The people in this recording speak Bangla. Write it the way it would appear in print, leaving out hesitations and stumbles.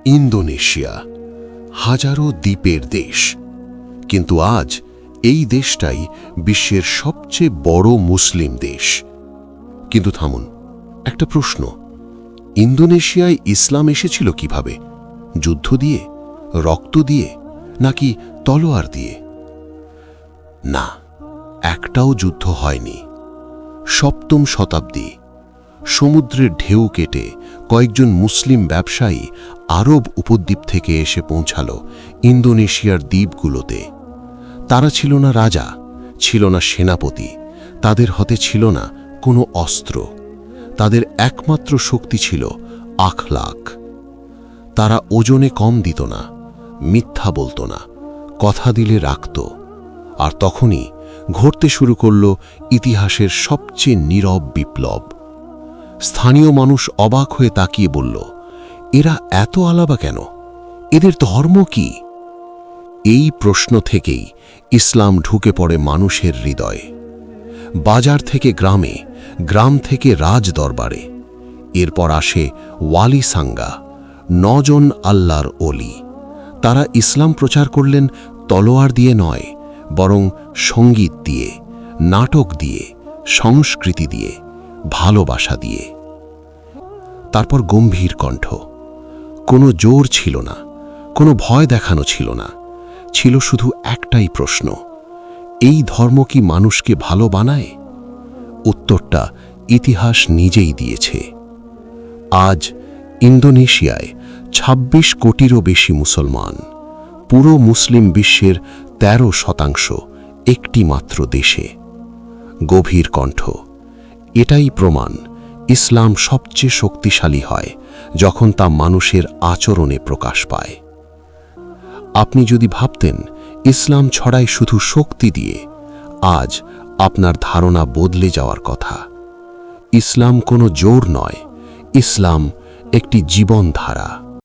ইন্দোনেশিয়া হাজারো দ্বীপের দেশ, কিন্তু আজ এই দেশটাই বিশ্বের সবচেয়ে বড় মুসলিম দেশ। কিন্তু থামুন, একটা প্রশ্ন, ইন্দোনেশিয়ায় ইসলাম এসেছিল কিভাবে? যুদ্ধ দিয়ে, রক্ত দিয়ে, নাকি তলোয়ার দিয়ে? না, একটাও যুদ্ধ হয়নি। সপ্তম শতাব্দী, সমুদ্রের ঢেউ কেটে কয়েকজন মুসলিম ব্যবসায়ী আরব উপদ্বীপ থেকে এসে পৌঁছাল ইন্দোনেশিয়ার দ্বীপগুলোতে। তারা ছিল না রাজা, ছিল না সেনাপতি, তাদের হাতে ছিল না কোনো অস্ত্র। তাদের একমাত্র শক্তি ছিল আখলাক। তারা ওজনে কম দিত না, মিথ্যা বলতো না, কথা দিলে রাখত। আর তখনই ঘটতে শুরু করল ইতিহাসের সবচেয়ে নীরব বিপ্লব। স্থানীয় মানুষ অবাক হয়ে তাকিয়ে বলল, এরা এত আলাদা কেন? এদের ধর্ম কি? এই প্রশ্ন থেকেই ইসলাম ঢুকে পড়ে মানুষের হৃদয়ে। বাজার থেকে গ্রামে, গ্রাম থেকে রাজ দরবারে। এরপর আসে ওয়ালি সাঙ্গা, 9 জন আল্লাহর ওলি। তারা ইসলাম প্রচার করলেন তলোয়ার দিয়ে নয়, বরং সঙ্গীত দিয়ে, নাটক দিয়ে, সংস্কৃতি দিয়ে, ভালোবাসা দিয়ে। তারপর গম্ভীর কণ্ঠ, কোনো জোর ছিল না, কোনো ভয় দেখানো ছিল না, ছিল শুধু একটাই প্রশ্ন, এই ধর্ম কি মানুষকে ভালো বানায়? উত্তরটা ইতিহাস নিজেই দিয়েছে। আজ ইন্দোনেশিয়ায় 26 কোটিরও বেশি মুসলমান, পুরো মুসলিম বিশ্বের 13% একটি মাত্র দেশে। গভীর কণ্ঠ, এটাই প্রমাণ ইসলাম সবচেয়ে শক্তিশালী হয় যখন তা মানুষের আচরণে প্রকাশ পায়। আপনি যদি ভাবতেন ইসলাম ছড়ায় শুধু শক্তি দিয়ে, আজ আপনার ধারণা বদলে যাওয়ার কথা। ইসলাম কোনো জোর নয়, ইসলাম একটি জীবনধারা।